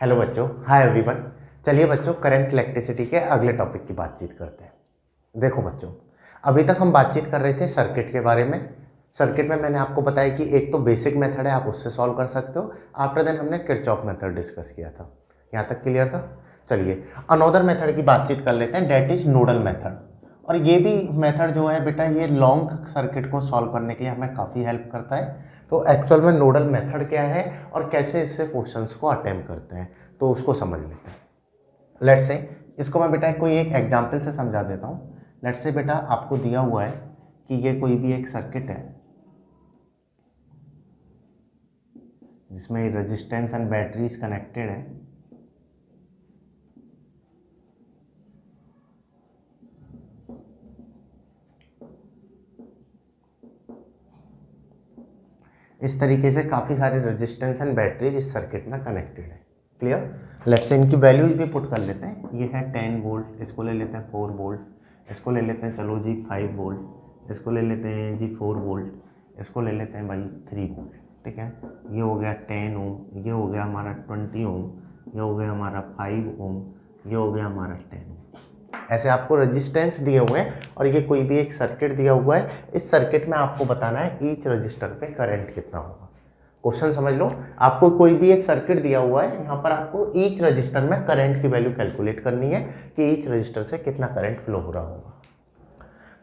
Hello बच्चों, hi everyone. चलिए बच्चों, करंट इलेक्ट्रिसिटी के अगले टॉपिक की बातचीत करते हैं। देखो बच्चों, अभी तक हम बातचीत कर रहे थे सर्किट के बारे में। सर्किट में मैंने आपको बताया कि एक तो बेसिक मेथड है, आप उससे सॉल्व कर सकते हो। आफ्टर देन हमने किरचॉफ मेथड डिस्कस किया था। यहाँ तक क्लियर था? चलिए अनदर मेथड की बातचीत कर लेते हैं, डेट इज नोडल मेथड। और ये भी मेथड जो है बेटा, ये लॉन्ग सर्किट को सॉल्व करने के लिए हमें काफ़ी हेल्प करता है। तो एक्चुअल में नोडल मेथड क्या है और कैसे इससे क्वेश्चंस को अटेम्प्ट करते हैं, तो उसको समझ लेते हैं। लेट्स से इसको मैं बेटा कोई एक एग्जांपल से समझा देता हूँ। लेट्स से बेटा आपको दिया हुआ है कि ये कोई भी एक सर्किट है जिसमें रेजिस्टेंस एंड बैटरीज कनेक्टेड है। इस तरीके से काफ़ी सारे रेजिस्टेंस एंड बैटरीज इस सर्किट में कनेक्टेड है। क्लियर? लेट्स से इनकी वैल्यूज भी पुट कर लेते हैं। ये है 10 वोल्ट, इसको ले लेते हैं 4 वोल्ट, इसको ले लेते हैं चलो जी 5 वोल्ट, इसको ले लेते हैं जी 4 वोल्ट, इसको ले लेते हैं भाई 3 वोल्ट। ठीक है, ये हो गया 10 ओम, ये हो गया हमारा 20 ओम, ये हो गया हमारा 5 ओम, ये हो गया हमारा 10 ओम। ऐसे आपको रेजिस्टेंस दिए हुए हैं और ये कोई भी एक सर्किट दिया हुआ है। इस सर्किट में आपको बताना है ईच रजिस्टर पे करंट कितना होगा। क्वेश्चन समझ लो, आपको कोई भी एक सर्किट दिया हुआ है, यहाँ पर आपको ईच रजिस्टर में करंट की वैल्यू कैलकुलेट करनी है कि ईच रजिस्टर से कितना करंट फ्लो हो रहा होगा।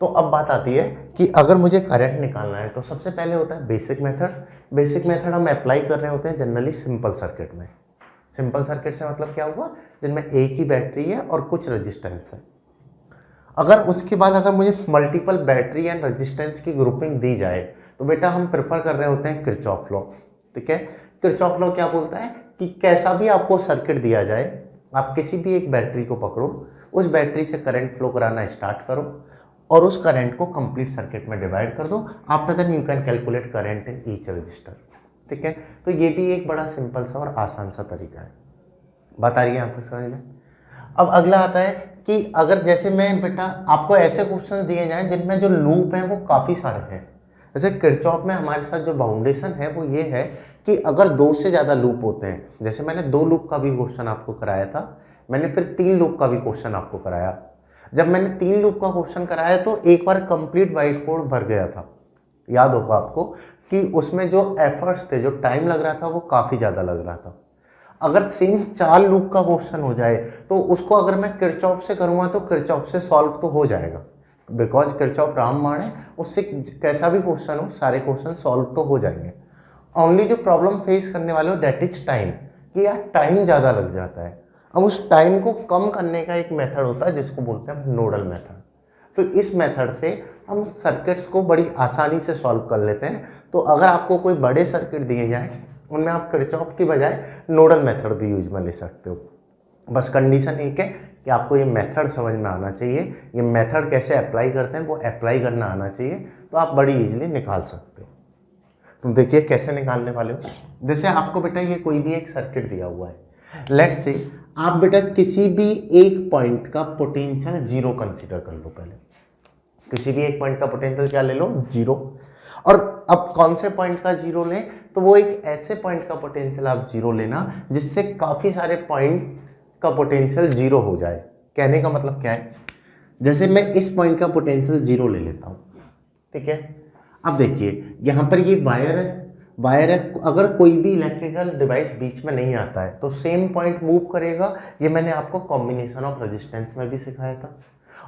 तो अब बात आती है कि अगर मुझे करंट निकालना है तो सबसे पहले होता है बेसिक मेथड। बेसिक मेथड हम अप्लाई कर रहे होते हैं जनरली सिंपल सर्किट में। सिंपल सर्किट से मतलब क्या हुआ, जिनमें एक ही बैटरी है और कुछ रेजिस्टेंस है। अगर उसके बाद अगर मुझे मल्टीपल बैटरी एंड रेजिस्टेंस की ग्रुपिंग दी जाए तो बेटा हम प्रेफर कर रहे होते हैं किरचॉफ लॉ। ठीक है, किरचॉफ लॉ क्या बोलता है कि कैसा भी आपको सर्किट दिया जाए, आप किसी भी एक बैटरी को पकड़ो, उस बैटरी से करंट फ्लो कराना स्टार्ट करो और उस करंट को कंप्लीट सर्किट में डिवाइड कर दो। After then you can calculate current in each resistor. ठीक है, तो ये भी एक बड़ा सिंपल सा और आसान सा तरीका है। बात आ रही है यहाँ पर समझ में? अब अगला आता है कि अगर जैसे मैं बेटा आपको ऐसे क्वेश्चन दिए जाएं जिनमें जो लूप हैं वो काफ़ी सारे हैं। जैसे किरचॉफ में हमारे साथ जो बाउंडेशन है वो ये है कि अगर 2 से ज़्यादा लूप होते हैं, जैसे मैंने 2 लूप का भी क्वेश्चन आपको कराया था, मैंने फिर 3 लूप का भी क्वेश्चन आपको कराया। जब मैंने 3 लूप का क्वेश्चन कराया तो एक बार कंप्लीट व्हाइट बोर्ड भर गया था। याद होगा आपको कि उसमें जो एफर्ट्स थे, जो टाइम लग रहा था वो काफ़ी ज़्यादा लग रहा था। अगर सेम 4 लूप का क्वेश्चन हो जाए तो उसको अगर मैं किरचॉफ से करूँगा तो किरचॉफ से सॉल्व तो हो जाएगा, बिकॉज किरचॉफ रामबाण है, उससे कैसा भी क्वेश्चन हो सारे क्वेश्चन सॉल्व तो हो जाएंगे। ओनली जो प्रॉब्लम फेस करने वाले हो डेट इज टाइम, कि यार टाइम ज़्यादा लग जाता है। अब उस टाइम को कम करने का एक मेथड होता है जिसको बोलते हैं नोडल मेथड। तो इस मेथड से हम सर्किट्स को बड़ी आसानी से सॉल्व कर लेते हैं। तो अगर आपको कोई बड़े सर्किट दिए जाए उनमें आप किरचॉफ की बजाय नोडल मेथड भी यूज में ले सकते हो। बस कंडीशन एक है कि आपको ये मेथड समझ में आना चाहिए, ये मेथड कैसे अप्लाई करते हैं वो अप्लाई करना आना चाहिए, तो आप बड़ी इजीली निकाल सकते हो। तुम देखिए कैसे निकालने वाले हो। जैसे आपको बेटा ये कोई भी एक सर्किट दिया हुआ है, लेट्स से आप बेटा किसी भी एक पॉइंट का पोटेंशियल 0 कंसीडर कर लो। पहले किसी भी एक पॉइंट का पोटेंशियल क्या ले लो, 0। और अब कौन से पॉइंट का 0 लें, तो वो एक ऐसे पॉइंट का पोटेंशियल आप 0 लेना जिससे काफ़ी सारे पॉइंट का पोटेंशियल 0 हो जाए। कहने का मतलब क्या है, जैसे मैं इस पॉइंट का पोटेंशियल 0 ले लेता हूँ। ठीक है, अब देखिए यहाँ पर ये वायर है, अगर कोई भी इलेक्ट्रिकल डिवाइस बीच में नहीं आता है तो सेम पॉइंट मूव करेगा। ये मैंने आपको कॉम्बिनेशन ऑफ रेजिस्टेंस में भी सिखाया था।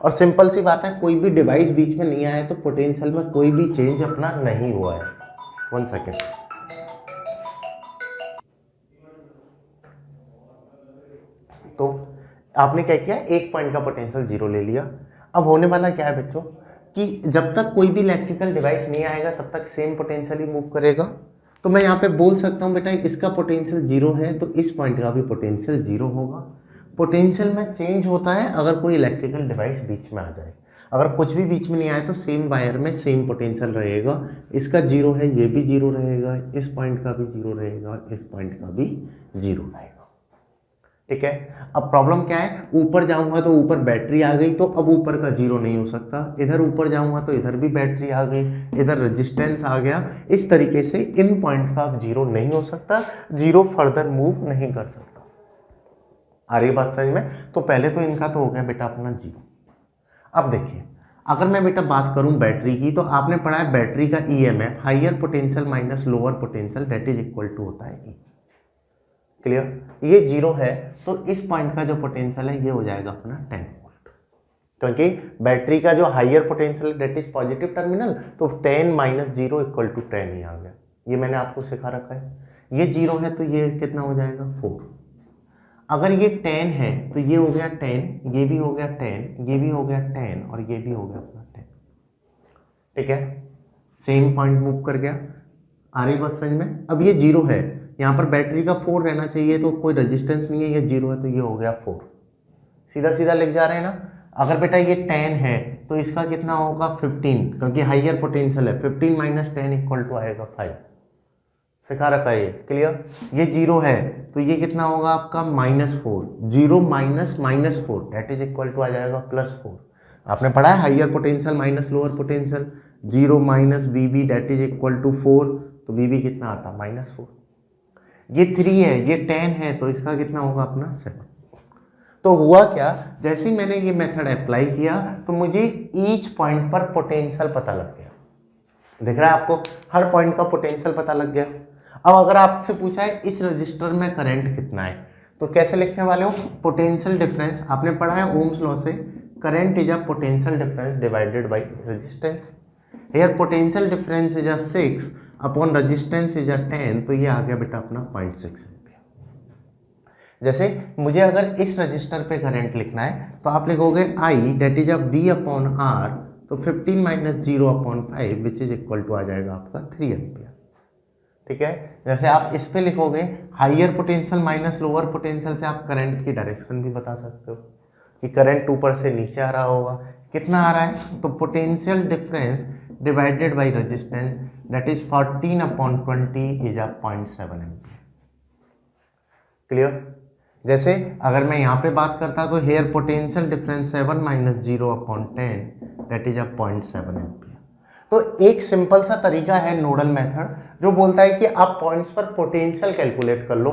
और सिंपल सी बात है, कोई भी डिवाइस बीच में नहीं आया तो पोटेंशियल में कोई भी चेंज अपना नहीं हुआ है। 1 सेकेंड। तो आपने क्या किया, एक पॉइंट का पोटेंशियल 0 ले लिया। अब होने वाला क्या है बच्चों कि जब तक कोई भी इलेक्ट्रिकल डिवाइस नहीं आएगा तब तक सेम पोटेंशियल ही मूव करेगा। तो मैं यहाँ पे बोल सकता हूँ बेटा इसका पोटेंशियल 0 है तो इस पॉइंट का भी पोटेंशियल 0 होगा। पोटेंशियल में चेंज होता है अगर कोई इलेक्ट्रिकल डिवाइस बीच में आ जाए। अगर कुछ भी बीच में नहीं आए तो सेम वायर में सेम पोटेंशियल रहेगा। इसका 0 है, ये भी 0 रहेगा, इस पॉइंट का भी 0 रहेगा, इस पॉइंट का भी 0 रहेगा। ठीक है, अब प्रॉब्लम क्या है, ऊपर जाऊंगा तो ऊपर बैटरी आ गई तो अब ऊपर का 0 नहीं हो सकता, इधर ऊपर जाऊंगा तो इधर भी बैटरी आ गई, इधर रेजिस्टेंस आ गया। इस तरीके से इन पॉइंट का 0 नहीं हो सकता, 0 फर्दर मूव नहीं कर सकता। आ रही बात समझ में? तो पहले तो इनका तो हो गया बेटा अपना 0। अब देखिए, अगर मैं बेटा बात करूं बैटरी की, तो आपने पढ़ा है बैटरी का EMF higher potential minus lower potential that is equal to होता है E। क्लियर? ये 0 है तो इस पॉइंट का जो पोटेंशियल है ये हो जाएगा अपना 10 वोल्ट, क्योंकि बैटरी का जो हाइयर पोटेंशियल है दैट इज पॉजिटिव टर्मिनल, तो 10 माइनस 0 इक्वल टू 10 ही आ गया। ये मैंने आपको सिखा रखा है। ये 0 है तो ये कितना हो जाएगा 4। अगर ये 10 है तो ये हो गया 10, ये भी हो गया 10, ये भी हो गया 10 और ये भी हो गया अपना 10। ठीक है, सेम पॉइंट मूव कर गया। आ रही बात समझ में? अब ये 0 है, यहाँ पर बैटरी का 4 रहना चाहिए, तो कोई रेजिस्टेंस नहीं है, ये 0 है तो ये हो गया 4। सीधा सीधा लिख जा रहे हैं ना। अगर बेटा ये 10 है तो इसका कितना होगा 15, क्योंकि हाइयर पोटेंशियल है। 15 माइनस 10 इक्वल टू आएगा 5। सिखा रखा है ये। क्लियर? ये 0 है तो ये कितना होगा आपका -4। 0 minus -4 that is equal to आ जाएगा +4। आपने पढ़ा है higher potential minus lower potential. 0 minus BB that is equal to 4, तो BB कितना आता -4। ये 3 है, ये 10 है तो इसका कितना होगा अपना 7। तो हुआ क्या, जैसे ही मैंने ये मेथड अप्लाई किया तो मुझे ईच पॉइंट पर पोटेंशियल पता लग गया। दिख रहा है आपको? हर पॉइंट का पोटेंशियल पता लग गया। अब अगर आपसे पूछा है इस रजिस्टर में करंट कितना है, तो कैसे लिखने वाले हो? पोटेंशियल डिफरेंस, आपने पढ़ा है ओम्स लॉ से, current is a potential difference divided by resistance. Here potential difference is a 6 upon resistance is a 10, तो ये आ गया बेटा अपना 0.6 एम्पीयर। जैसे मुझे अगर इस रजिस्टर पे करंट लिखना है तो आप लिखोगे I that is a V upon R, तो 15 minus 0 upon 5 which is equal to आ जाएगा आपका 3 एम्पीयर। ठीक है, जैसे आप इस पे लिखोगे higher potential minus lower potential से आप करंट की डायरेक्शन भी बता सकते हो कि करंट ऊपर से नीचे आ रहा होगा। कितना आ रहा है? तो potential difference divided by resistance that is 14 upon 20 is a 0.7 ampere. Clear? जैसे अगर मैं यहाँ पे बात करता तो here potential difference 7 minus 0 upon 10 that is a 0.7 ampere. तो एक सिंपल सा तरीका है नोडल मेथड जो बोलता है कि आप पॉइंट्स पर पोटेंशियल कैलकुलेट कर लो,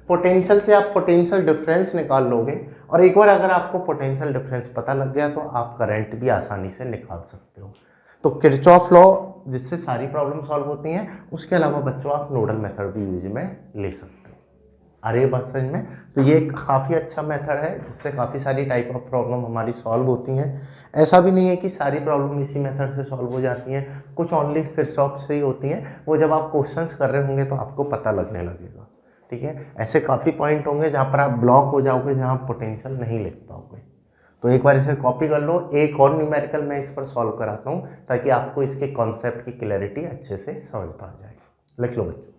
पोटेंशियल से आप पोटेंशियल डिफरेंस निकाल लोगे, और एक बार अगर आपको पोटेंशियल डिफरेंस पता लग गया तो आप करंट भी आसानी से निकाल सकते हो। तो किरचॉफ लॉ जिससे सारी प्रॉब्लम सॉल्व होती हैं, उसके अलावा बच्चों आप नोडल मेथड भी यूज में ले सकते हो। अरे बात समझ में? तो ये काफ़ी अच्छा मेथड है जिससे काफ़ी सारी टाइप ऑफ प्रॉब्लम हमारी सॉल्व होती हैं। ऐसा भी नहीं है कि सारी प्रॉब्लम इसी मेथड से सॉल्व हो जाती हैं, कुछ ओनली किरचॉफ से ही होती हैं। वो जब आप क्वेश्चंस कर रहे होंगे तो आपको पता लगने लगेगा। ठीक है, ऐसे काफ़ी पॉइंट होंगे जहाँ पर आप ब्लॉक हो जाओगे, जहाँ आप पोटेंशियल नहीं लिख पाओगे। तो एक बार इसे कॉपी कर लो। एक और न्यूमेरिकल मैं इस पर सॉल्व कराता हूँ ताकि आपको इसके कॉन्सेप्ट की क्लैरिटी अच्छे से समझ पा जाएगी। लिख लो बच्चों।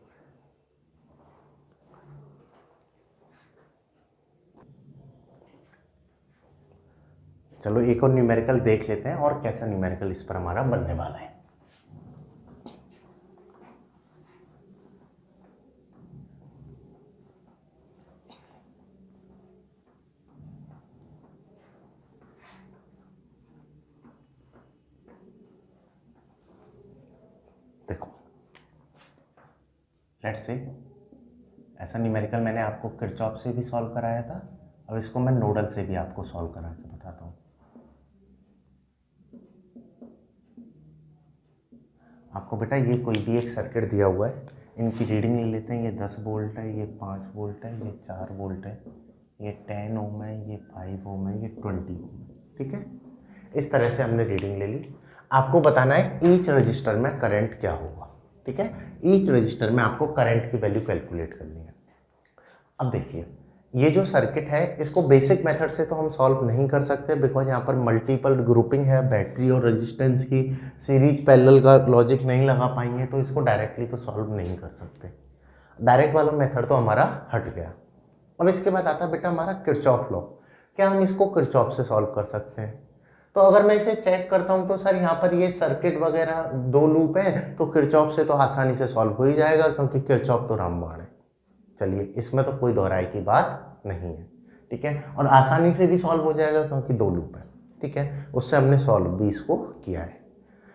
चलो एक और न्यूमेरिकल देख लेते हैं और कैसा न्यूमेरिकल इस पर हमारा बनने वाला है। देखो लेट्स से ऐसा न्यूमेरिकल मैंने आपको किरचॉफ से भी सॉल्व कराया था, अब इसको मैं नोडल से भी आपको सॉल्व करा के बताता हूँ। आपको बेटा ये कोई भी एक सर्किट दिया हुआ है, इनकी रीडिंग ले लेते हैं। ये 10 वोल्ट है, ये 5 वोल्ट है, ये 4 वोल्ट है, ये 10 ओम है, ये 5 ओम है, ये 20 ओम है। ठीक है, इस तरह से हमने रीडिंग ले ली। आपको बताना है ईच रजिस्टर में करंट क्या होगा। ठीक है, ईच रजिस्टर में आपको करंट की वैल्यू कैलकुलेट करनी है। अब देखिए ये जो सर्किट है इसको बेसिक मेथड से तो हम सॉल्व नहीं कर सकते, बिकॉज यहाँ पर मल्टीपल ग्रुपिंग है बैटरी और रेजिस्टेंस की, सीरीज पैरेलल का लॉजिक नहीं लगा पाएंगे, तो इसको डायरेक्टली तो सॉल्व नहीं कर सकते। डायरेक्ट वाला मेथड तो हमारा हट गया। अब इसके बाद आता है बेटा हमारा किरचॉफ लॉ। क्या हम इसको किरचॉफ से सॉल्व कर सकते हैं? तो अगर मैं इसे चेक करता हूँ तो सर यहाँ पर ये सर्किट वगैरह 2 लूप है, तो किरचॉफ से तो आसानी से सॉल्व हो ही जाएगा क्योंकि किरचॉफ तो रामबाण है। चलिए इसमें तो कोई दोहराई की बात नहीं है। ठीक है, और आसानी से भी सॉल्व हो जाएगा क्योंकि 2 लूप है। ठीक है, उससे हमने सॉल्व भी इसको किया है।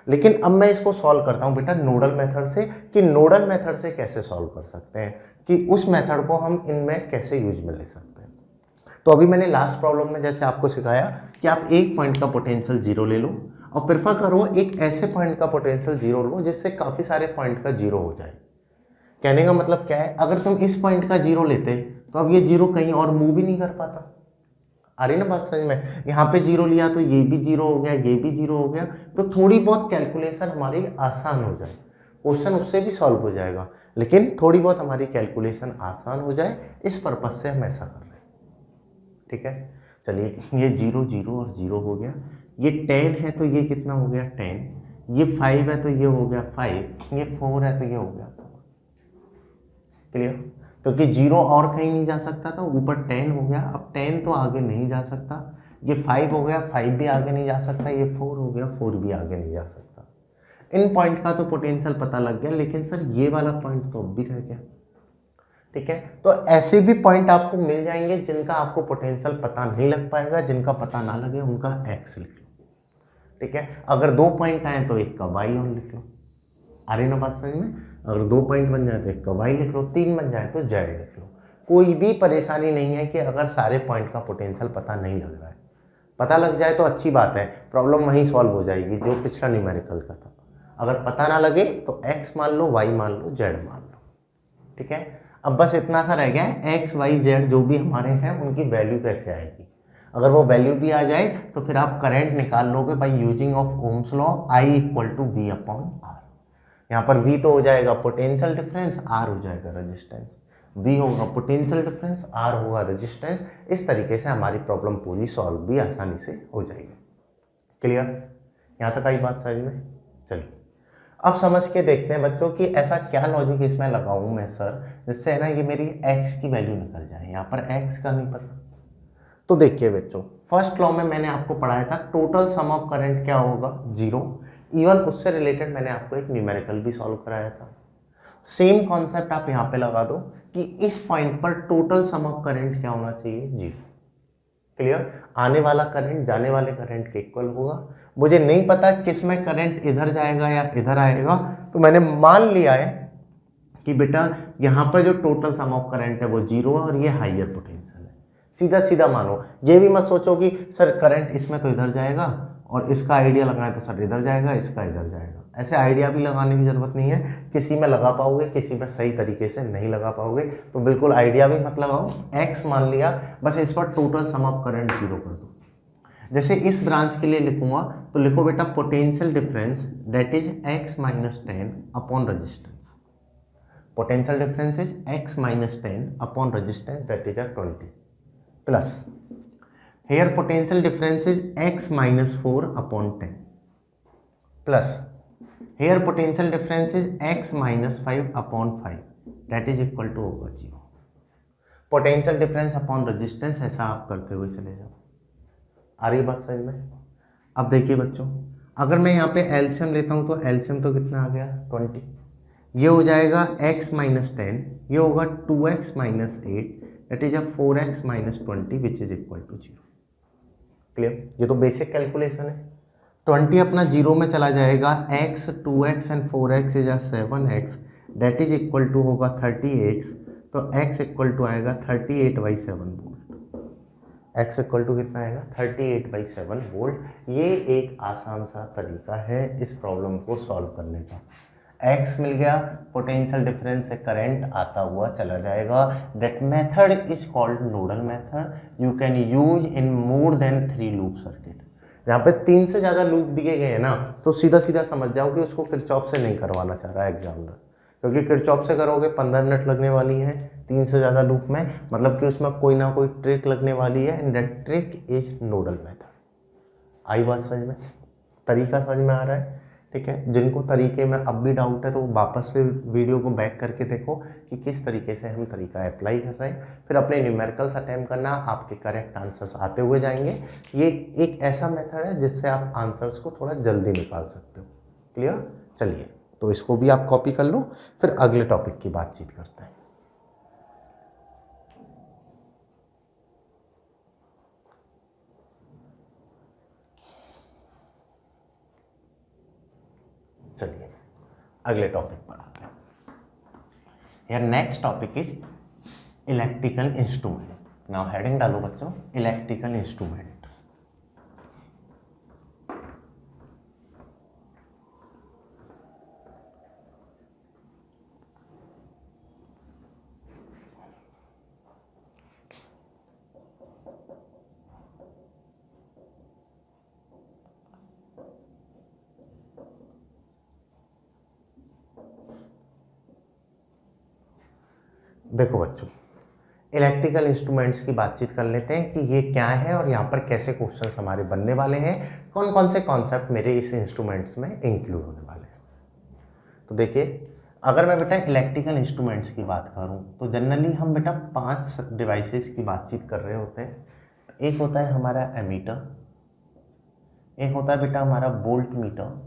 लेकिन अब मैं इसको सॉल्व करता हूँ बेटा नोडल मेथड से, कि नोडल मेथड से कैसे सॉल्व कर सकते हैं, कि उस मेथड को हम इनमें कैसे यूज में ले सकते हैं। तो अभी मैंने लास्ट प्रॉब्लम में जैसे आपको सिखाया कि आप एक पॉइंट का पोटेंशियल 0 ले लो और प्रेफर करो एक ऐसे पॉइंट का पोटेंशियल 0 लो जिससे काफ़ी सारे पॉइंट का 0 हो जाए। कहने का मतलब क्या है, अगर तुम इस पॉइंट का 0 लेते तो अब ये 0 कहीं और मूव भी नहीं कर पाता। आ रही ना बात समझ में? यहाँ पे 0 लिया तो ये भी 0 हो गया, ये भी 0 हो गया, तो थोड़ी बहुत कैलकुलेशन हमारी आसान हो जाए, क्वेश्चन उससे भी सॉल्व हो जाएगा, लेकिन थोड़ी बहुत हमारी कैलकुलेशन आसान हो जाए, इस पर्पज से हम ऐसा कर रहे हैं। ठीक है, चलिए ये 0 0 और 0 हो गया, ये 10 है तो ये कितना हो गया 10, ये 5 है तो ये हो गया 5, ये 4 है तो ये हो गया 4। क्लियर? क्योंकि 0 और कहीं नहीं जा सकता था, ऊपर 10 हो गया, अब 10 तो आगे नहीं जा सकता, ये 5 हो गया, 5 भी आगे नहीं जा सकता, ये 4 हो गया, 4 भी आगे नहीं जा सकता। इन पॉइंट का तो पोटेंशियल पता लग गया, लेकिन सर ये वाला पॉइंट तो अब भी रह गया। ठीक है, तो ऐसे भी पॉइंट आपको मिल जाएंगे जिनका आपको पोटेंशियल पता नहीं लग पाएगा, जिनका पता ना लगे उनका एक्स लिख लो। ठीक है, अगर 2 पॉइंट आए तो एक का वाई ऑन लिख लो। आ रही ना बात समझ में? अगर 2 पॉइंट बन जाए तो एक का वाई लिख लो, 3 बन जाए तो जेड लिख लो। कोई भी परेशानी नहीं है कि अगर सारे पॉइंट का पोटेंशियल पता नहीं लग रहा है। पता लग जाए तो अच्छी बात है, प्रॉब्लम वहीं सॉल्व हो जाएगी जो पिछला न्यूमेरिकल का था। अगर पता ना लगे तो एक्स मान लो, वाई मान लो, जेड मान लो। ठीक है, अब बस इतना सा रह गया है, एक्स वाई जेड जो भी हमारे हैं उनकी वैल्यू कैसे आएगी। अगर वो वैल्यू भी आ जाए तो फिर आप करंट निकाल लोगे by using of Ohm's law, I equal to V upon R. यहाँ पर V तो हो जाएगा पोटेंशियल डिफरेंस, R हो जाएगा रेजिस्टेंस। V होगा पोटेंशियल डिफरेंस, R होगा रेजिस्टेंस। इस तरीके से हमारी प्रॉब्लम पूरी सॉल्व भी आसानी से हो जाएगी। क्लियर? यहाँ तक आई बात समझ में? चलिए अब समझ के देखते हैं बच्चों कि ऐसा क्या लॉजिक इसमें लगाऊं मैं सर जिससे है ना ये मेरी x की वैल्यू निकल जाए। यहाँ पर x का नहीं पता, तो देखिए बच्चों, फर्स्ट लॉ में मैंने आपको पढ़ाया था टोटल सम ऑफ करंट क्या होगा 0। इवन उससे रिलेटेड मैंने आपको एक न्यूमेरिकल भी सॉल्व कराया था। सेम कॉन्सेप्ट आप यहाँ पे लगा दो कि इस पॉइंट पर टोटल सम ऑफ करंट क्या होना चाहिए 0। क्लियर? आने वाला करंट जाने वाले करंट के इक्वल होगा। मुझे नहीं पता किस में करंट इधर जाएगा या इधर आएगा, तो मैंने मान लिया है कि बेटा यहाँ पर जो टोटल सम ऑफ करंट है वो 0 है और ये हाइयर पोटेंशियल है। सीधा सीधा मानो, ये भी मत सोचो कि सर करंट इसमें तो इधर जाएगा और इसका आइडिया लगाएं तो सर इधर जाएगा, इसका इधर जाएगा। ऐसे आइडिया भी लगाने की जरूरत नहीं है, किसी में लगा पाओगे, किसी में सही तरीके से नहीं लगा पाओगे, तो बिल्कुल आइडिया भी मत लगाओ। एक्स मान लिया, बस इस पर टोटल सम ऑफ करंट 0 कर दो। जैसे इस ब्रांच के लिए लिखूंगा तो लिखो बेटा potential difference that is x minus 10 upon resistance. Potential difference is x minus 10 upon resistance that is 20 plus here potential difference is x minus 4 upon 10 plus here potential difference is x minus 5 upon 5 that is equal to होगा 0। Potential difference upon resistance ऐसा आप करते हुए चले जाओ। आ रही बात समझ में? अब देखिए बच्चों, अगर मैं यहाँ पे एलसीएम लेता हूँ तो एलसीएम तो कितना आ गया 20, ये हो जाएगा x माइनस 10, ये होगा 2x minus 8 that is 4x minus 20 which is equal to 0। Clear? ये तो बेसिक कैलकुलेशन है। 20 अपना 0 में चला जाएगा, x 2x and 4x is 7x that is equal to होगा 30x, तो x इक्वल टू आएगा 38/7 वोल्ट। x इक्वल टू कितना आएगा 38/7 वोल्ट। ये एक आसान सा तरीका है इस प्रॉब्लम को सॉल्व करने का। x मिल गया, पोटेंशियल डिफरेंस से करंट आता हुआ चला जाएगा। That method is called nodal method, you can use in more than 3 loop circuit. यहाँ पे 3 से ज़्यादा लूप दिए गए हैं ना, तो सीधा सीधा समझ जाओ कि उसको किरचॉफ से नहीं करवाना चाह रहा है एग्जामिनर, क्योंकि किरचॉफ से करोगे 15 मिनट लगने वाली है 3 से ज़्यादा लूप में, मतलब कि उसमें कोई ना कोई ट्रिक लगने वाली है, and that trick is nodal method. आई बात समझ में? तरीका समझ में आ रहा है? ठीक है, जिनको तरीके में अब भी डाउट है तो वापस से वीडियो को बैक करके देखो कि किस तरीके से हम तरीका अप्लाई कर रहे हैं, फिर अपने न्यूमेरिकल्स अटेम्प्ट करना, आपके करेक्ट आंसर्स आते हुए जाएंगे। ये एक ऐसा मेथड है जिससे आप आंसर्स को थोड़ा जल्दी निकाल सकते हो। क्लियर? चलिए, तो इसको भी आप कॉपी कर लो, फिर अगले टॉपिक की बातचीत करते हैं। चलिए अगले टॉपिक पर आते हैं। यार next topic is electrical instrument. Now heading डालो बच्चों, इलेक्ट्रिकल इंस्ट्रूमेंट। देखो बच्चों, इलेक्ट्रिकल इंस्ट्रूमेंट्स की बातचीत कर लेते हैं कि ये क्या है और यहाँ पर कैसे क्वेश्चंस हमारे बनने वाले हैं, कौन कौन से कॉन्सेप्ट मेरे इस इंस्ट्रूमेंट्स में इंक्लूड होने वाले हैं। तो देखिए, अगर मैं बेटा इलेक्ट्रिकल इंस्ट्रूमेंट्स की बात करूँ तो जनरली हम बेटा 5 डिवाइसेस की बातचीत कर रहे होते हैं। एक होता है हमारा एमीटर, एक होता है बेटा हमारा वोल्ट मीटर,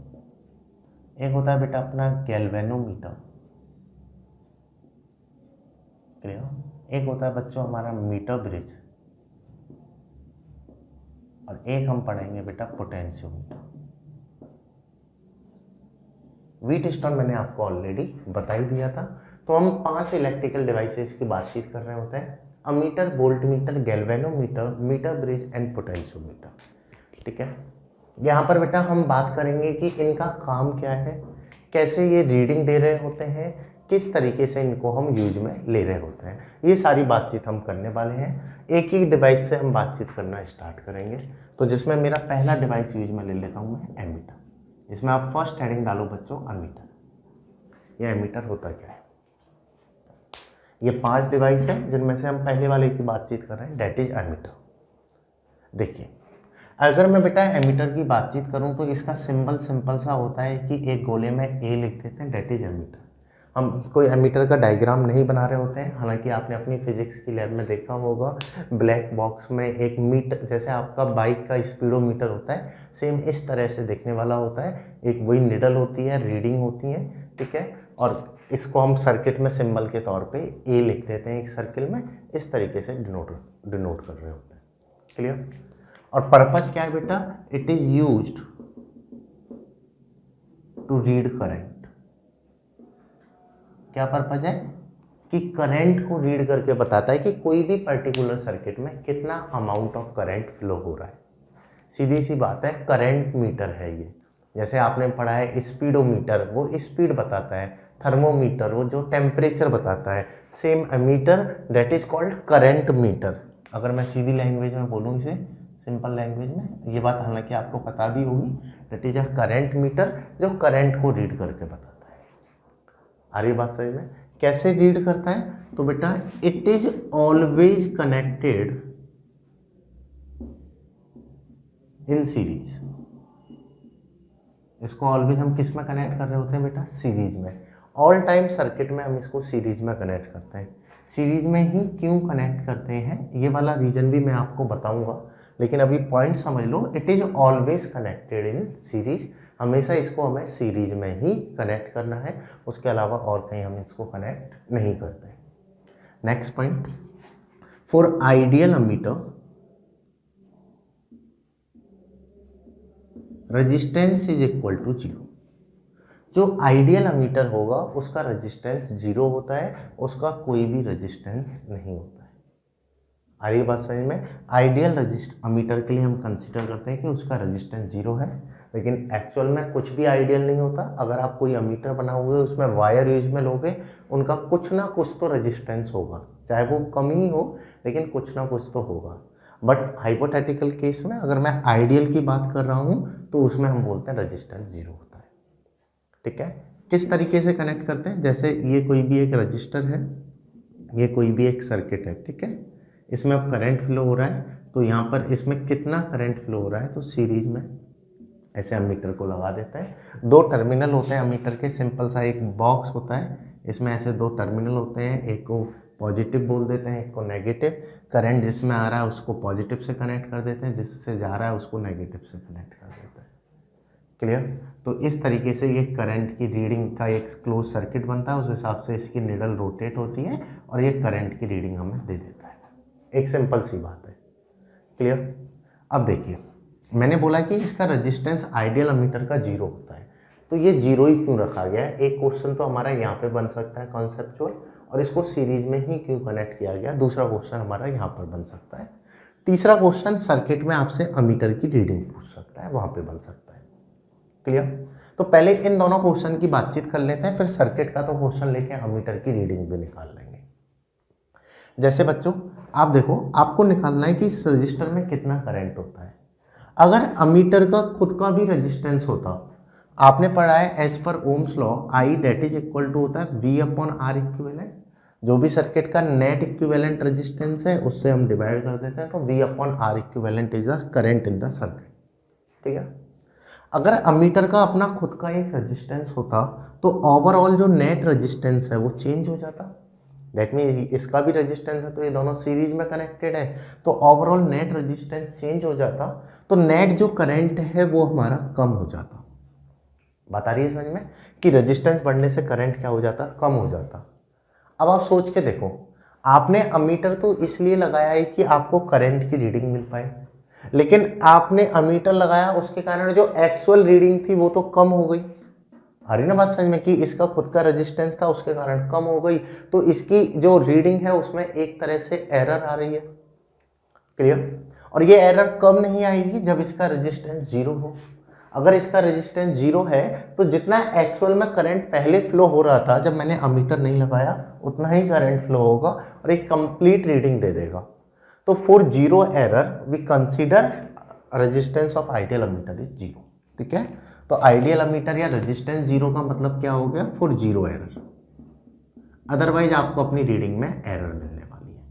एक होता है बेटा अपना गैल्वेनोमीटर, क्लियर, एक होता है बच्चों हमारा मीटर ब्रिज, और एक हम पढ़ेंगे बेटा पोटेंशियोमीटर। व्हीटस्टोन मैंने आपको ऑलरेडी बता ही दिया था। तो हम 5 इलेक्ट्रिकल डिवाइसेस की बातचीत कर रहे होते हैं, ammeter, volt meter, galvanometer, meter bridge and potentiometer. ठीक है, यहाँ पर बेटा हम बात करेंगे कि इनका काम क्या है, कैसे ये रीडिंग दे रहे होते हैं, किस तरीके से इनको हम यूज में ले रहे होते हैं, ये सारी बातचीत हम करने वाले हैं। एक एक डिवाइस से हम बातचीत करना स्टार्ट करेंगे। तो जिसमें मेरा पहला डिवाइस यूज में ले लेता हूँ मैं एमीटर। इसमें आप फर्स्ट हेडिंग डालो बच्चों, एमीटर। ये एमीटर होता क्या है? ये 5 डिवाइस है जिनमें से हम पहले वाले की बातचीत कर रहे हैं, डेट इज एमीटर। देखिए, अगर मैं बेटा एमीटर की बातचीत करूं तो इसका सिंबल सिंपल सा होता है कि एक गोले में ए लिख देते हैं, डेट इज एमीटर। हम कोई एमीटर का डायग्राम नहीं बना रहे होते हैं, हालांकि आपने अपनी फिजिक्स की लैब में देखा होगा ब्लैक बॉक्स में एक मीटर, जैसे आपका बाइक का स्पीडोमीटर होता है, सेम इस तरह से दिखने वाला होता है। एक वही निडल होती है, रीडिंग होती है, ठीक है, और इसको हम सर्किट में सिंबल के तौर पे ए लिख देते हैं एक सर्किल में, इस तरीके से डिनोट कर रहे होते हैं। क्लियर? और पर्पज क्या है बेटा? It is used to read current. क्या पर्पज है? कि करंट को रीड करके बताता है कि कोई भी पर्टिकुलर सर्किट में कितना अमाउंट ऑफ करंट फ्लो हो रहा है। सीधी सी बात है, करंट मीटर है ये। जैसे आपने पढ़ा है स्पीडोमीटर, वो स्पीड बताता है, थर्मोमीटर वो जो टेम्परेचर बताता है, same ammeter that is called current meter. अगर मैं सीधी लैंग्वेज में बोलूँ इसे, सिंपल लैंग्वेज में, ये बात हालांकि आपको पता भी होगी, that is a current meter जो करंट को रीड करके बताता है। आ रही बात समझ में? कैसे रीड करता है? तो बेटा it is always connected in series. इसको ऑलवेज हम किस में कनेक्ट कर रहे होते हैं बेटा? सीरीज में। ऑल टाइम सर्किट में हम इसको सीरीज में कनेक्ट करते हैं। सीरीज में ही क्यों कनेक्ट करते हैं ये वाला रीजन भी मैं आपको बताऊंगा, लेकिन अभी पॉइंट समझ लो, it is always connected in series. हमेशा इसको हमें सीरीज में ही कनेक्ट करना है, उसके अलावा और कहीं हम इसको कनेक्ट नहीं करते। Next point, for ideal ammeter resistance is equal to 0। जो आइडियल एमीटर होगा उसका रेजिस्टेंस 0 होता है, उसका कोई भी रेजिस्टेंस नहीं होता है। आ रही बात समझ में? आइडियल एमीटर के लिए हम कंसीडर करते हैं कि उसका रेजिस्टेंस 0 है, लेकिन एक्चुअल में कुछ भी आइडियल नहीं होता। अगर आप कोई एमीटर बनाओगे उसमें वायर यूज में लोगे, उनका कुछ ना कुछ तो रेजिस्टेंस होगा, चाहे वो कम ही हो, लेकिन कुछ ना कुछ तो होगा। बट हाइपोथेटिकल केस में अगर मैं आइडियल की बात कर रहा हूँ तो उसमें हम बोलते हैं रेजिस्टेंस 0 होता है। ठीक है, किस तरीके से कनेक्ट करते हैं? जैसे ये कोई भी एक रजिस्टर है, ये कोई भी एक सर्किट है, ठीक है, इसमें अब करंट फ्लो हो रहा है, तो यहाँ पर इसमें कितना करंट फ्लो हो रहा है, तो सीरीज में ऐसे एमीटर को लगा देते हैं। 2 टर्मिनल होते हैं एमीटर के, सिंपल सा एक बॉक्स होता है, इसमें ऐसे 2 टर्मिनल होते हैं, एक को पॉजिटिव बोल देते हैं, एक को नेगेटिव। करंट जिसमें आ रहा है उसको पॉजिटिव से कनेक्ट कर देते हैं, जिससे जा रहा है उसको नेगेटिव से कनेक्ट कर देते हैं। क्लियर? तो इस तरीके से ये करंट की रीडिंग का एक क्लोज सर्किट बनता है, उस हिसाब से इसकी निडल रोटेट होती है और ये करंट की रीडिंग हमें दे देता है। एक सिंपल सी बात है। क्लियर? अब देखिए, मैंने बोला कि इसका रेजिस्टेंस आइडियल एमीटर का 0 होता है, तो ये 0 ही क्यों रखा गया है? एक क्वेश्चन तो हमारा यहाँ पे बन सकता है कॉन्सेप्चुअल, और इसको सीरीज में ही क्यों कनेक्ट किया गया, दूसरा क्वेश्चन हमारा यहाँ पर बन सकता है। तीसरा क्वेश्चन सर्किट में आपसे अमीटर की रीडिंग पूछ सकता है, वहाँ पे बन सकता है। क्लियर? तो पहले इन दोनों क्वेश्चन की बातचीत कर लेते हैं, फिर सर्किट का तो क्वेश्चन लेके अमीटर की रीडिंग भी निकाल लेंगे। जैसे बच्चों आप देखो, आपको निकालना है कि इस रजिस्टर में कितना करंट होता है। अगर अमीटर का खुद का भी रेजिस्टेंस होता, आपने पढ़ा है as per Ohm's law I that is equal to होता है V अपॉन आर इक्विवेलेंट। जो भी सर्किट का नेट इक्विवेलेंट रेजिस्टेंस है उससे हम डिवाइड कर देते हैं, तो V upon R equivalent is the current in the circuit. ठीक है? अगर अमीटर का अपना खुद का एक रेजिस्टेंस होता तो ओवरऑल जो नेट रेजिस्टेंस है वो चेंज हो जाता। डेट मीन्स इसका भी रेजिस्टेंस है तो ये दोनों सीरीज में कनेक्टेड है, तो ओवरऑल नेट रेजिस्टेंस चेंज हो जाता, तो नेट जो करंट है वो हमारा कम हो जाता। बात आ रही है समझ में कि रेजिस्टेंस बढ़ने से करंट क्या हो जाता, कम हो जाता। अब आप सोच के देखो, आपने अमीटर तो इसलिए लगाया है कि आपको करंट की रीडिंग मिल पाए, लेकिन आपने अमीटर लगाया उसके कारण जो एक्चुअल रीडिंग थी वो तो कम हो गई। आ रही ना बात समझ में कि इसका खुद का रेजिस्टेंस था उसके कारण कम हो गई, तो इसकी जो रीडिंग है उसमें एक तरह से एरर आ रही है। क्लियर? और ये एरर कब नहीं आएगी, जब इसका रेजिस्टेंस जीरो हो। अगर इसका रेजिस्टेंस जीरो है तो जितना एक्चुअल में करंट पहले फ्लो हो रहा था जब मैंने अमीटर नहीं लगाया, उतना ही करंट फ्लो होगा और एक कंप्लीट रीडिंग दे देगा। तो for zero error we consider resistance of ideal ammeter is zero. ठीक है? तो आइडियल अमीटर या रेजिस्टेंस जीरो का मतलब क्या हो गया, फॉर जीरो एरर। अदरवाइज आपको अपनी रीडिंग में एरर मिलने वाली है।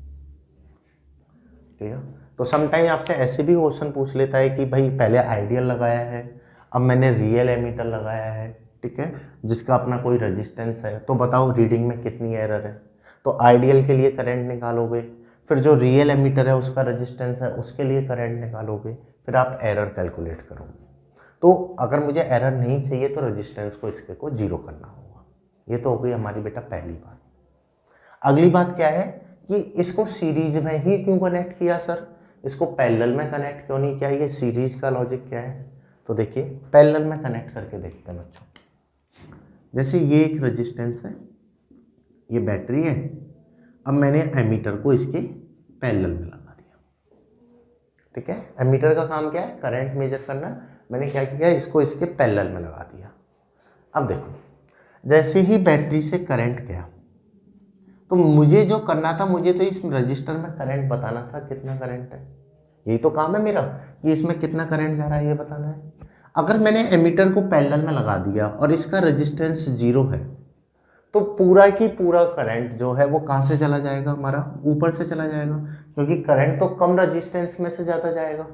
ठीक है? तो समटाइम आपसे ऐसे भी क्वेश्चन पूछ लेता है कि भाई पहले आइडियल लगाया है, अब मैंने रियल एमीटर लगाया है, ठीक है, जिसका अपना कोई रेजिस्टेंस है, तो बताओ रीडिंग में कितनी एरर है। तो आइडियल के लिए करंट निकालोगे, फिर जो रियल एमीटर है उसका रेजिस्टेंस है उसके लिए करंट निकालोगे, फिर आप एरर कैलकुलेट करोगे। तो अगर मुझे एरर नहीं चाहिए तो रेजिस्टेंस को इसके को जीरो करना होगा। ये तो हो गई हमारी बेटा पहली बात। अगली बात क्या है कि इसको सीरीज में ही क्यों कनेक्ट किया सर, इसको पैरेलल में कनेक्ट क्यों नहीं किया, ये सीरीज का लॉजिक क्या है। तो देखिए पैरेलल में कनेक्ट करके देखते हैं बच्चों। जैसे ये एक रेजिस्टेंस है, ये बैटरी है, अब मैंने एमीटर को इसके पैरेलल में लगा दिया। ठीक है? एमीटर का काम क्या है, करंट मेजर करना। मैंने क्या किया, इसको इसके पैरेलल में लगा दिया। अब देखो, जैसे ही बैटरी से करंट गया तो मुझे जो करना था, मुझे तो इस रजिस्टर में करंट बताना था कितना करंट है। यही तो काम है मेरा कि इसमें कितना करंट जा रहा है ये बताना है। अगर मैंने एमीटर को पैरेलल में लगा दिया और इसका रेजिस्टेंस जीरो है, तो पूरा की पूरा करंट जो है वो कहाँ से चला जाएगा, हमारा ऊपर से चला जाएगा, क्योंकि करंट तो कम रेजिस्टेंस में से ज़्यादा जाएगा।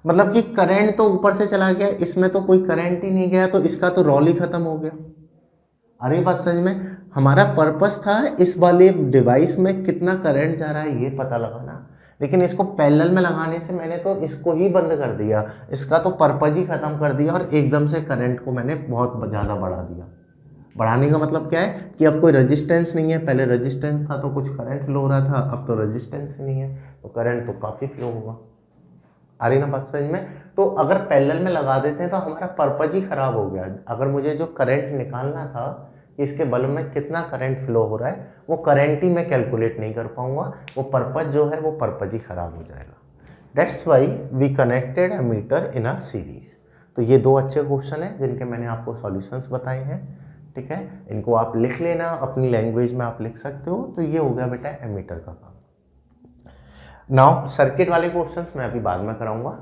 मतलब कि करंट तो ऊपर से चला गया, इसमें तो कोई करंट ही नहीं गया, तो इसका तो रोल ही खत्म हो गया। अरे बात समझ में, हमारा पर्पस था इस वाले डिवाइस में कितना करंट जा रहा है ये पता लगाना, लेकिन इसको पैरेलल में लगाने से मैंने तो इसको ही बंद कर दिया, इसका तो पर्पस ही खत्म कर दिया और एकदम से करंट को मैंने बहुत ज़्यादा बढ़ा दिया। बढ़ाने का मतलब क्या है कि अब कोई रेजिस्टेंस नहीं है, पहले रेजिस्टेंस था तो कुछ करंट फ्लो हो रहा था, अब तो रेजिस्टेंस ही नहीं है तो करंट तो काफ़ी फ्लो होगा। आ रही ना बात समझ में। तो अगर पैरेलल में लगा देते हैं तो हमारा पर्पस ही खराब हो गया। अगर मुझे जो करंट निकालना था कि इसके बल्ब में कितना करंट फ्लो हो रहा है, वो करंट ही मैं कैलकुलेट नहीं कर पाऊंगा, वो पर्पस जो है वो पर्पस ही खराब हो जाएगा। That's why we connected a meter in a series. तो ये दो अच्छे क्वेश्चन हैं जिनके मैंने आपको सॉल्यूशंस बताए हैं। ठीक है, इनको आप लिख लेना, अपनी लैंग्वेज में आप लिख सकते हो। तो ये हो गया बेटा एमीटर का काम। नाउ सर्किट वाले क्वेश्चंस मैं अभी बाद में कराऊंगा।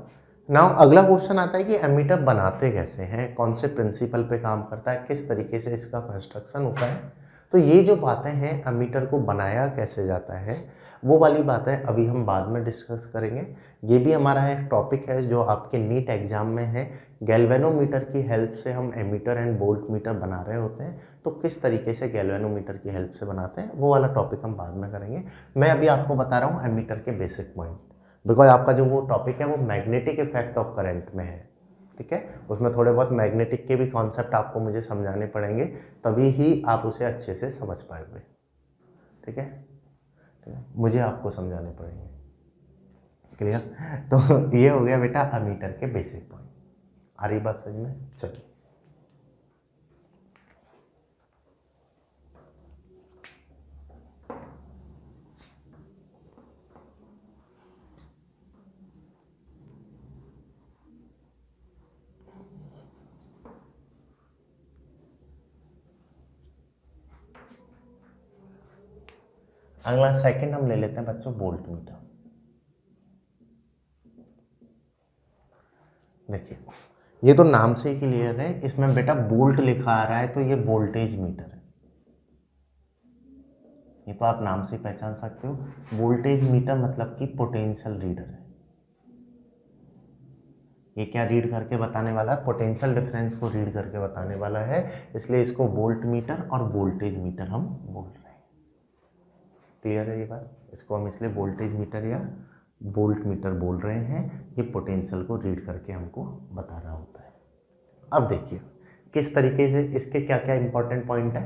नाउ अगला क्वेश्चन आता है कि एमीटर बनाते कैसे हैं, कौन से प्रिंसिपल पे काम करता है, किस तरीके से इसका कंस्ट्रक्शन होता है। तो ये जो बातें हैं एमीटर को बनाया कैसे जाता है, वो वाली बातें अभी हम बाद में डिस्कस करेंगे। ये भी हमारा एक टॉपिक है जो आपके नीट एग्जाम में है। गैल्वेनोमीटर की हेल्प से हम एमीटर एंड वोल्ट मीटर बना रहे होते हैं, तो किस तरीके से गैल्वेनोमीटर की हेल्प से बनाते हैं वो वाला टॉपिक हम बाद में करेंगे। मैं अभी आपको बता रहा हूँ एमीटर के बेसिक पॉइंट, बिकॉज आपका जो वो टॉपिक है वो मैग्नेटिक इफेक्ट ऑफ करंट में है। ठीक है, उसमें थोड़े बहुत मैग्नेटिक के भी कॉन्सेप्ट आपको मुझे समझाने पड़ेंगे, तभी ही आप उसे अच्छे से समझ पाएंगे। ठीक है, मुझे आपको समझाने पड़ेंगे। क्लियर? तो ये हो गया बेटा एमीटर के बेसिक पॉइंट। आ रही बात समझ में? चलिए अगला सेकंड हम ले लेते हैं बच्चों वोल्ट मीटर। देखिए ये तो नाम से ही क्लियर है, इसमें बेटा वोल्ट लिखा आ रहा है तो ये वोल्टेज मीटर है, ये तो आप नाम से पहचान सकते हो। वोल्टेज मीटर मतलब कि पोटेंशियल रीडर है। ये क्या रीड करके बताने वाला है? पोटेंशियल डिफरेंस को रीड करके बताने वाला है, इसलिए इसको वोल्ट मीटर और वोल्टेज मीटर हम बोल रहे हैं। क्लियर है ये बात? इसको हम इसलिए वोल्टेज मीटर या वोल्ट मीटर बोल रहे हैं, ये पोटेंशियल को रीड करके हमको बता रहा होता है। अब देखिए किस तरीके से इसके क्या क्या इंपॉर्टेंट पॉइंट है।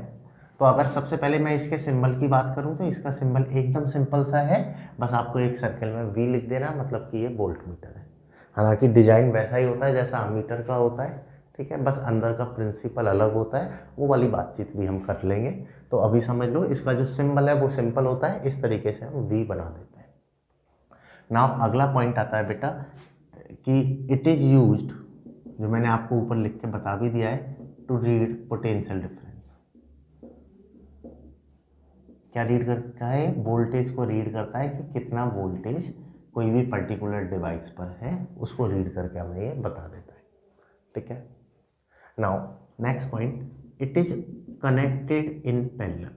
तो अगर सबसे पहले मैं इसके सिंबल की बात करूं तो इसका सिंबल एकदम सिंपल सा है, बस आपको एक सर्कल में वी लिख देना, मतलब कि ये वोल्ट मीटर है। हालांकि डिजाइन वैसा ही होता है जैसा अमीटर का होता है, ठीक है, बस अंदर का प्रिंसिपल अलग होता है, वो वाली बातचीत भी हम कर लेंगे। तो अभी समझ लो इसका जो सिंबल है वो सिंपल होता है, इस तरीके से हम वी बना देते हैं। नाउ अगला पॉइंट आता है बेटा कि इट इज़ यूज्ड, जो मैंने आपको ऊपर लिख के बता भी दिया है, टू रीड पोटेंशियल डिफरेंस। क्या रीड करता है? वोल्टेज को रीड करता है कि कितना वोल्टेज कोई भी पर्टिकुलर डिवाइस पर है, उसको रीड करके हमें ये बता देता है, ठीक है। Now next point, it is connected in parallel.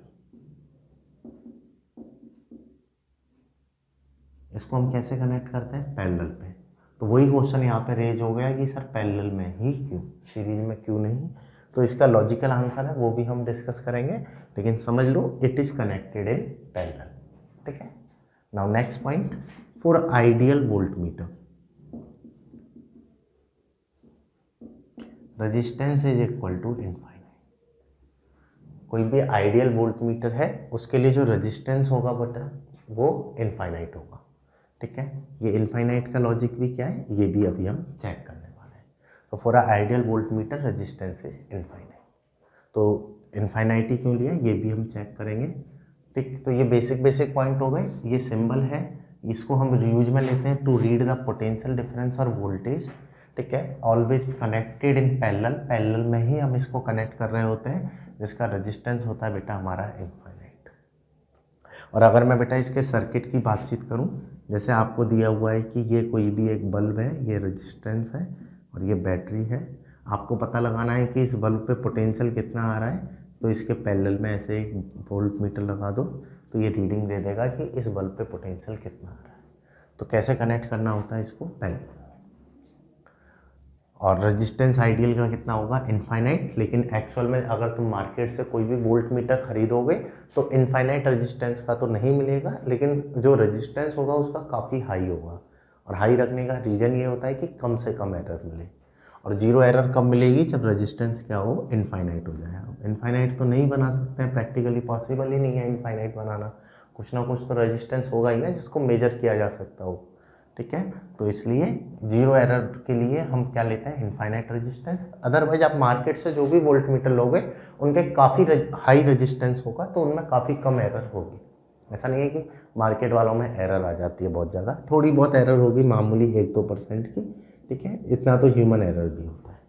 इसको हम कैसे कनेक्ट करते हैं? पैरेलल पे। तो वही क्वेश्चन यहाँ पे रेज हो गया कि सर पैरेलल में ही क्यों, सीरीज में क्यों नहीं? तो इसका लॉजिकल आंसर है वो भी हम डिस्कस करेंगे, लेकिन समझ लो it is connected in parallel, ठीक है। Now next point, for ideal voltmeter resistance is equal to infinite. कोई भी आइडियल वोल्ट मीटर है उसके लिए जो रेजिस्टेंस होगा बेटा वो इनफाइनाइट होगा, ठीक है। ये इनफाइनाइट का लॉजिक भी क्या है ये भी अभी हम चेक करने वाले हैं। तो for ideal voltmeter resistance is infinite. तो इनफाइनाइटी क्यों लिया ये भी हम चेक करेंगे, ठीक। तो ये बेसिक पॉइंट हो गए। ये सिंबल है, इसको हम यूज में लेते हैं to read the potential difference और वोल्टेज, ठीक है। Always connected in parallel, parallel में ही हम इसको कनेक्ट कर रहे होते हैं, जिसका रेजिस्टेंस होता है बेटा हमारा इनफाइनाइट। और अगर मैं बेटा इसके सर्किट की बातचीत करूं, जैसे आपको दिया हुआ है कि ये कोई भी एक बल्ब है, ये रेजिस्टेंस है और ये बैटरी है, आपको पता लगाना है कि इस बल्ब पे पोटेंशियल कितना आ रहा है, तो इसके पैरेलल में ऐसे एक वोल्ट मीटर लगा दो तो ये रीडिंग दे देगा कि इस बल्ब पे पोटेंशियल कितना आ रहा है। तो कैसे कनेक्ट करना होता है इसको? पैरेलल। और रेजिस्टेंस आइडियल का कितना होगा? इनफाइनाइट। लेकिन एक्चुअल में अगर तुम मार्केट से कोई भी वोल्ट मीटर खरीदोगे तो इनफाइनाइट रेजिस्टेंस का तो नहीं मिलेगा, लेकिन जो रेजिस्टेंस होगा उसका काफ़ी हाई होगा। और हाई रखने का रीज़न ये होता है कि कम से कम एरर मिले। और जीरो एरर कब मिलेगी? जब रेजिस्टेंस क्या हो? इनफाइनाइट हो जाए। अब इनफाइनाइट तो नहीं बना सकते हैं, प्रैक्टिकली पॉसिबल ही नहीं है इनफाइनाइट बनाना। कुछ ना कुछ तो रेजिस्टेंस होगा ही ना जिसको मेजर किया जा सकता हो, ठीक है। तो इसलिए जीरो एरर के लिए हम क्या लेते हैं? Infinite resistance. अदरवाइज आप मार्केट से जो भी वोल्ट मीटर लोगे उनके काफ़ी हाई रेजिस्टेंस होगा, तो उनमें काफ़ी कम एरर होगी। ऐसा नहीं है कि मार्केट वालों में एरर आ जाती है बहुत ज़्यादा, थोड़ी बहुत एरर होगी मामूली 1-2% की, ठीक है। इतना तो ह्यूमन एरर भी होता है।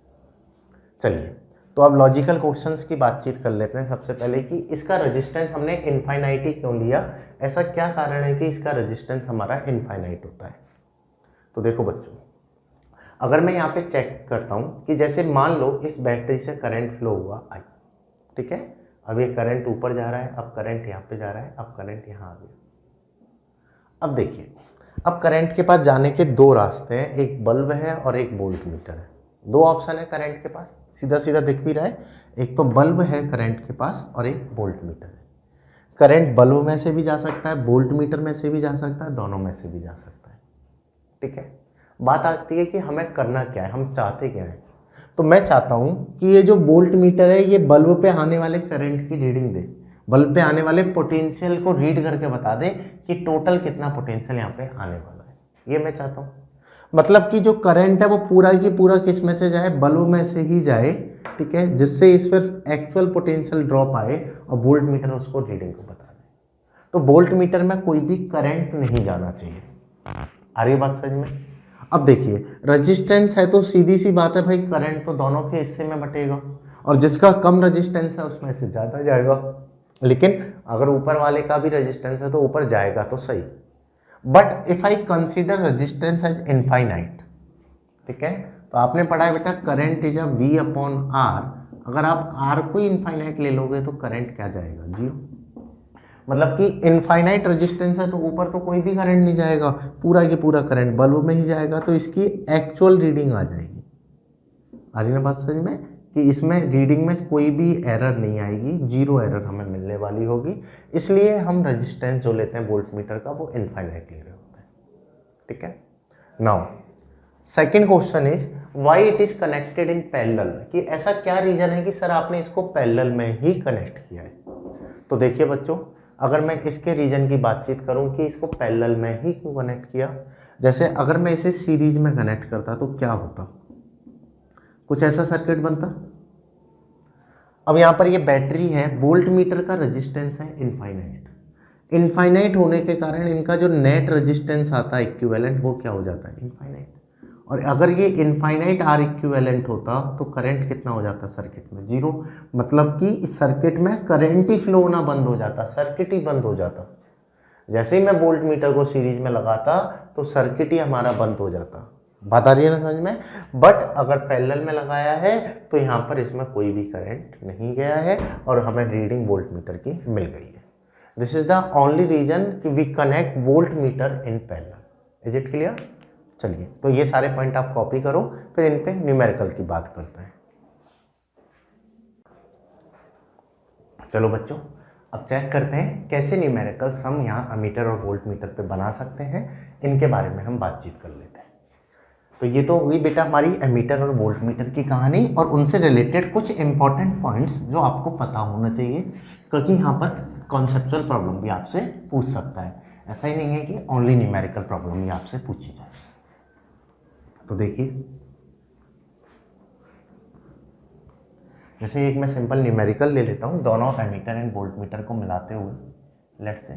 चलिए तो अब लॉजिकल क्वेश्चंस की बातचीत कर लेते हैं। सबसे पहले कि इसका रेजिस्टेंस हमने इनफाइनाइटी क्यों लिया, ऐसा क्या कारण है कि इसका रेजिस्टेंस हमारा इनफाइनाइट होता है? तो देखो बच्चों, अगर मैं यहाँ पे चेक करता हूँ कि जैसे मान लो इस बैटरी से करंट फ्लो हुआ आई, ठीक है। अब ये करंट ऊपर जा रहा है, अब करंट यहाँ पे जा रहा है, अब करंट यहाँ आ गया। अब देखिए, अब करंट के पास जाने के दो रास्ते हैं, एक बल्ब है और एक वोल्ट मीटर है। दो ऑप्शन है करंट के पास, सीधा सीधा दिख भी रहा है। एक तो बल्ब है करंट के पास और एक वोल्ट मीटर है। करंट बल्ब में से भी जा सकता है, वोल्ट मीटर में से भी जा सकता है, दोनों में से भी जा सकता है, ठीक है। बात आती है कि हमें करना क्या है, हम चाहते क्या है। तो मैं चाहता हूं कि ये जो वोल्ट मीटर है ये बल्ब पे आने वाले करंट की रीडिंग दे, बल्ब पे आने वाले पोटेंशियल को रीड करके बता दे कि टोटल कितना पोटेंशियल यहाँ पे आने वाला है। ये मैं चाहता हूँ, मतलब कि जो करंट है वो पूरा की पूरा किस में से जाए? बल्ब में से ही जाए, ठीक है, जिससे इस पर एक्चुअल पोटेंशियल ड्रॉप आए और वोल्ट मीटर उसको रीडिंग को बता दे। तो वोल्ट मीटर में कोई भी करंट नहीं जाना चाहिए। आ रही बात समझ में? अब देखिए, रेजिस्टेंस है तो सीधी सी बात है भाई, करंट तो दोनों के हिस्से में बटेगा और जिसका कम रेजिस्टेंस है उसमें से ज़्यादा जाएगा। लेकिन अगर ऊपर वाले का भी रेजिस्टेंस है तो ऊपर जाएगा तो सही। But if I consider resistance as infinite, ठीक है, तो आपने पढ़ा है बेटा current is a V upon R, अगर आप R को इनफाइनाइट ले लोगे तो करंट क्या जाएगा, 0। मतलब कि इनफाइनाइट रेजिस्टेंस है तो ऊपर तो कोई भी करंट नहीं जाएगा, पूरा की पूरा करंट बल्ब में ही जाएगा, तो इसकी एक्चुअल रीडिंग आ जाएगी। आ रही ना बात समझ में, कि इसमें रीडिंग में कोई भी एरर नहीं आएगी, 0 एरर हमें मिलने वाली होगी। इसलिए हम रेजिस्टेंस जो लेते हैं वोल्ट मीटर का वो इनफाइनाइट ले रहे होते हैं, ठीक है। Now second question is why it is connected in parallel, कि ऐसा क्या रीजन है कि सर आपने इसको पैरेलल में ही कनेक्ट किया है। तो देखिए बच्चों, अगर मैं इसके रीजन की बातचीत करूं कि इसको पैरेलल में ही क्यों कनेक्ट किया, जैसे अगर मैं इसे सीरीज में कनेक्ट करता तो क्या होता, कुछ ऐसा सर्किट बनता। अब यहाँ पर ये बैटरी है, वोल्ट मीटर का रेजिस्टेंस है इनफाइनाइट, इनफाइनाइट होने के कारण इनका जो नेट रेजिस्टेंस आता है इक्विवेलेंट, वो क्या हो जाता है, इनफाइनाइट। और अगर ये इनफाइनाइट आर इक्विवेलेंट होता तो करंट कितना हो जाता सर्किट में, 0। मतलब कि इस सर्किट में करंट ही फ्लो होना बंद हो जाता, सर्किट ही बंद हो जाता। जैसे ही मैं वोल्ट मीटर को सीरीज में लगाता तो सर्किट ही हमारा बंद हो जाता। बात आ रही है ना समझ में। बट अगर पैरेलल में लगाया है तो यहाँ पर इसमें कोई भी करंट नहीं गया है और हमें रीडिंग वोल्ट मीटर की मिल गई है। This is the only reason कि we connect voltmeter in parallel. Is it clear. चलिए, तो ये सारे पॉइंट आप कॉपी करो, फिर इन पे न्यूमेरिकल की बात करते हैं। चलो बच्चों, अब चेक करते हैं कैसे न्यूमेरिकल्स हम यहाँ अमीटर और वोल्ट मीटर पे बना सकते हैं, इनके बारे में हम बातचीत कर लेते हैं। तो ये तो हुई बेटा हमारी एमीटर और वोल्ट मीटर की कहानी और उनसे रिलेटेड कुछ इंपॉर्टेंट पॉइंट्स जो आपको पता होना चाहिए, क्योंकि यहाँ पर कॉन्सेप्चुअल प्रॉब्लम भी आपसे पूछ सकता है। ऐसा ही नहीं है कि ओनली न्यूमेरिकल प्रॉब्लम ही आपसे पूछी जाए। तो देखिए, जैसे एक मैं सिंपल न्यूमेरिकल ले लेता हूँ दोनों एमीटर एंड वोल्ट मीटर को मिलाते हुए। लेट्स से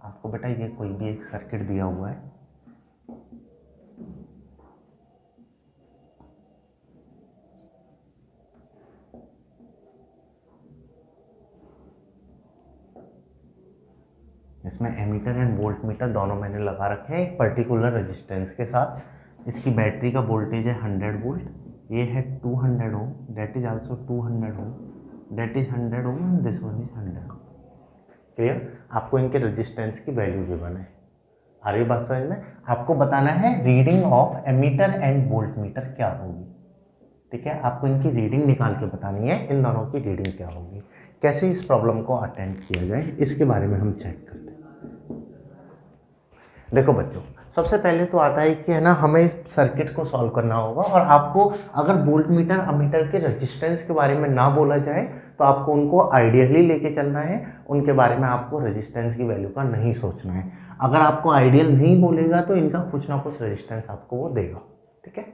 आपको बेटा ये कोई भी एक सर्किट दिया हुआ है, इसमें एमीटर एंड वोल्ट मीटर दोनों मैंने लगा रखे हैं एक पर्टिकुलर रेजिस्टेंस के साथ। इसकी बैटरी का वोल्टेज है 100 वोल्ट, ये है 200 ohm, that is also 200 ohm, that is 100 ohm and this one is 100 ohm. Clear. आपको इनके रेजिस्टेंस की वैल्यू गिवन है। आ रही बात समझ में। आपको बताना है reading of ammeter and volt meter क्या होगी, ठीक है। आपको इनकी रीडिंग निकाल के बतानी है, इन दोनों की रीडिंग क्या होगी। कैसे इस प्रॉब्लम को अटेम्प्ट किया जाए इसके बारे में हम चेक करते हैं। देखो बच्चों, सबसे पहले तो आता है कि है ना, हमें इस सर्किट को सॉल्व करना होगा और आपको अगर वोल्ट मीटर अमीटर के रेजिस्टेंस के बारे में ना बोला जाए तो आपको उनको आइडियली लेके चलना है, उनके बारे में आपको रेजिस्टेंस की वैल्यू का नहीं सोचना है। अगर आपको आइडियल नहीं बोलेगा तो इनका कुछ ना कुछ रेजिस्टेंस आपको वो देगा, ठीक है।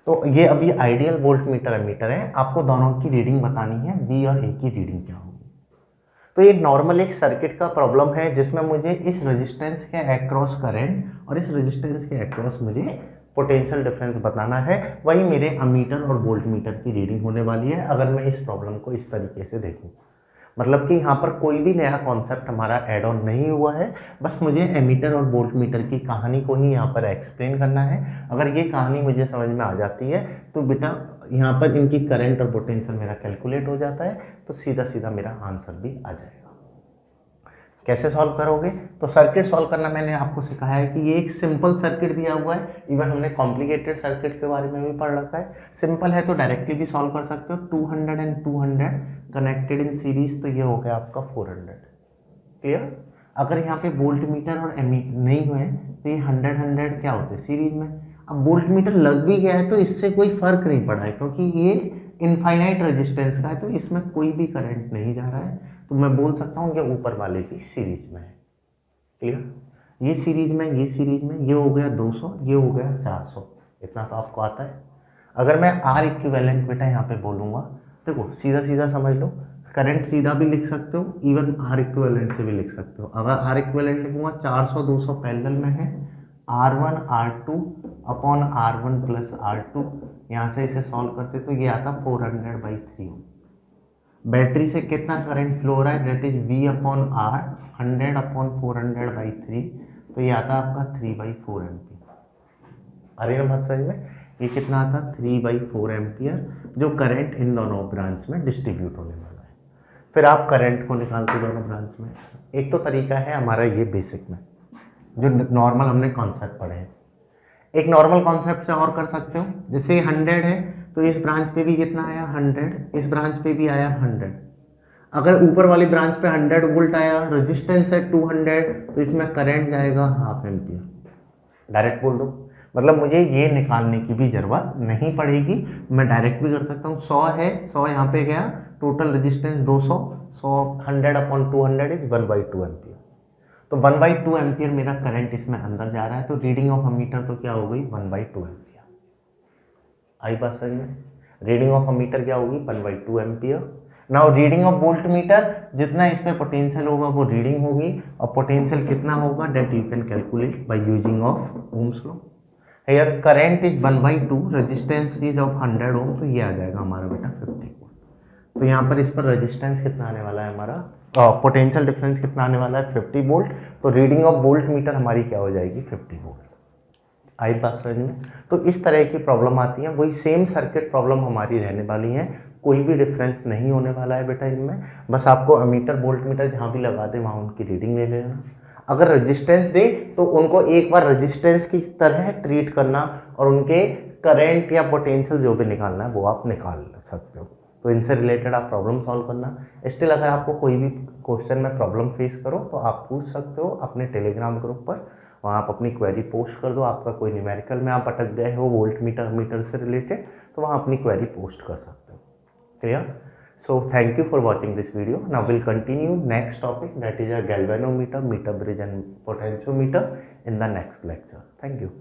तो ये अभी आइडियल वोल्ट मीटर अमीटर है, आपको दोनों की रीडिंग बतानी है, बी और ए की रीडिंग क्या होगी। तो ये नॉर्मल एक सर्किट का प्रॉब्लम है जिसमें मुझे इस रेजिस्टेंस के अक्रॉस करंट और इस रेजिस्टेंस के अक्रॉस मुझे पोटेंशियल डिफरेंस बताना है। वही मेरे अमीटर और वोल्ट मीटर की रीडिंग होने वाली है अगर मैं इस प्रॉब्लम को इस तरीके से देखूं। मतलब कि यहाँ पर कोई भी नया कॉन्सेप्ट हमारा ऐड ऑन नहीं हुआ है, बस मुझे एमीटर और वोल्ट मीटर की कहानी को ही यहाँ पर एक्सप्लेन करना है। अगर ये कहानी मुझे समझ में आ जाती है तो बेटा यहाँ पर इनकी करंट और पोटेंशियल मेरा कैलकुलेट हो जाता है, तो सीधा सीधा मेरा आंसर भी आ जाएगा। कैसे सॉल्व करोगे, तो सर्किट सॉल्व करना मैंने आपको सिखाया है कि ये एक सिंपल सर्किट दिया हुआ है। इवन हमने कॉम्प्लिकेटेड सर्किट के बारे में भी पढ़ रखा है। सिंपल है तो डायरेक्टली भी सॉल्व कर सकते हो। 200 एंड 200 कनेक्टेड इन सीरीज, तो ये हो गया आपका 400। क्लियर। अगर यहाँ पे वोल्ट मीटर और एमीटर नहीं हुए तो ये 100 क्या होते हैं सीरीज में। अब वोल्ट मीटर लग भी गया है तो इससे कोई फर्क नहीं पड़ा है क्योंकि ये इनफाइनाइट रेजिस्टेंस का है, तो इसमें कोई भी करंट नहीं जा रहा है, तो मैं बोल सकता हूँ ये ऊपर वाले की सीरीज में है। क्लियर। ये सीरीज में, ये सीरीज में, ये हो गया 200, ये हो गया 400, इतना तो आपको आता है। अगर मैं आर इक्विवेलेंट बेटा यहाँ पे बोलूँगा, देखो सीधा सीधा समझ लो, करंट सीधा भी लिख सकते हो, इवन आर इक्विवेलेंट से भी लिख सकते हो। अगर आर इक्विवेलेंट लिखूंगा 400 200 पैरेलल में है, R1 R2 upon R1 plus R2, यहाँ से इसे सॉल्व करते तो ये आता 400/3। बैटरी से कितना करंट फ्लो हो रहा है, that is V upon R 100/400/3, तो ये आता है आपका 3/4 एम्पियर। अरे ना बात समझ में, ये कितना आता है 3/4 एम्पियर, जो करंट इन दोनों ब्रांच में डिस्ट्रीब्यूट होने वाला है। फिर आप करंट को निकालते दोनों ब्रांच में। एक तो तरीका है हमारा ये बेसिक में, जो नॉर्मल हमने कॉन्सेप्ट पढ़े हैं। एक नॉर्मल कॉन्सेप्ट से और कर सकते हो, जैसे 100 है तो इस ब्रांच पे भी कितना आया 100, इस ब्रांच पे भी आया 100। अगर ऊपर वाली ब्रांच पे 100 वोल्ट आया, रेजिस्टेंस है 200, तो इसमें करंट जाएगा 1/2 एम्पियर। डायरेक्ट बोल दो, मतलब मुझे ये निकालने की भी जरूरत नहीं पड़ेगी, मैं डायरेक्ट भी कर सकता हूँ। 100 है, 100 यहाँ पे गया, टोटल रेजिस्टेंस 200, 100/200 इज 1/2 एम्पियर। तो 1/2 एम्पियर मेरा करंट इसमें अंदर जा रहा है, तो रीडिंग ऑफ अमीटर तो क्या हो गई 1/2 एम्पियर। आई बात समझ में, रीडिंग ऑफ अमीटर क्या होगी 1/2 ampere. Now reading of volt meter, जितना इस पे पोटेंशियल होगा वो रीडिंग होगी, और पोटेंशियल कितना होगा that you can calculate by using of Ohm's law. Here current is 1/2, resistance is of 100 ohm, तो ये आ जाएगा हमारा बेटा 50 वोल्ट। तो यहाँ पर इस पर रेजिस्टेंस कितना आने वाला है हमारा, पोटेंशियल डिफरेंस कितना आने वाला है 50 वोल्ट, तो रीडिंग ऑफ वोल्ट मीटर हमारी क्या हो जाएगी 50 वोल्ट। आई बात समझ में। तो इस तरह की प्रॉब्लम आती है, वही सेम सर्किट प्रॉब्लम हमारी रहने वाली है, कोई भी डिफरेंस नहीं होने वाला है बेटा इनमें। बस आपको अमीटर वोल्ट मीटर जहाँ भी लगा दे वहाँ उनकी रीडिंग ले लेना। अगर रेजिस्टेंस दे तो उनको एक बार रेजिस्टेंस की तरह ट्रीट करना, और उनके करंट या पोटेंशियल जो भी निकालना है वो आप निकाल सकते हो। तो इनसे रिलेटेड आप प्रॉब्लम सॉल्व करना। स्टिल अगर आपको कोई भी क्वेश्चन में प्रॉब्लम फेस करो तो आप पूछ सकते हो अपने टेलीग्राम ग्रुप पर, वहाँ आप अपनी क्वेरी पोस्ट कर दो। आपका कोई न्यूमेरिकल में आप अटक गए हो वोल्ट मीटर मीटर से रिलेटेड, तो वहाँ अपनी क्वेरी पोस्ट कर सकते हो। Clear? So thank you for watching this video. Now we'll continue next topic, that is a galvanometer, meter bridge and potentiometer in the next lecture. Thank you.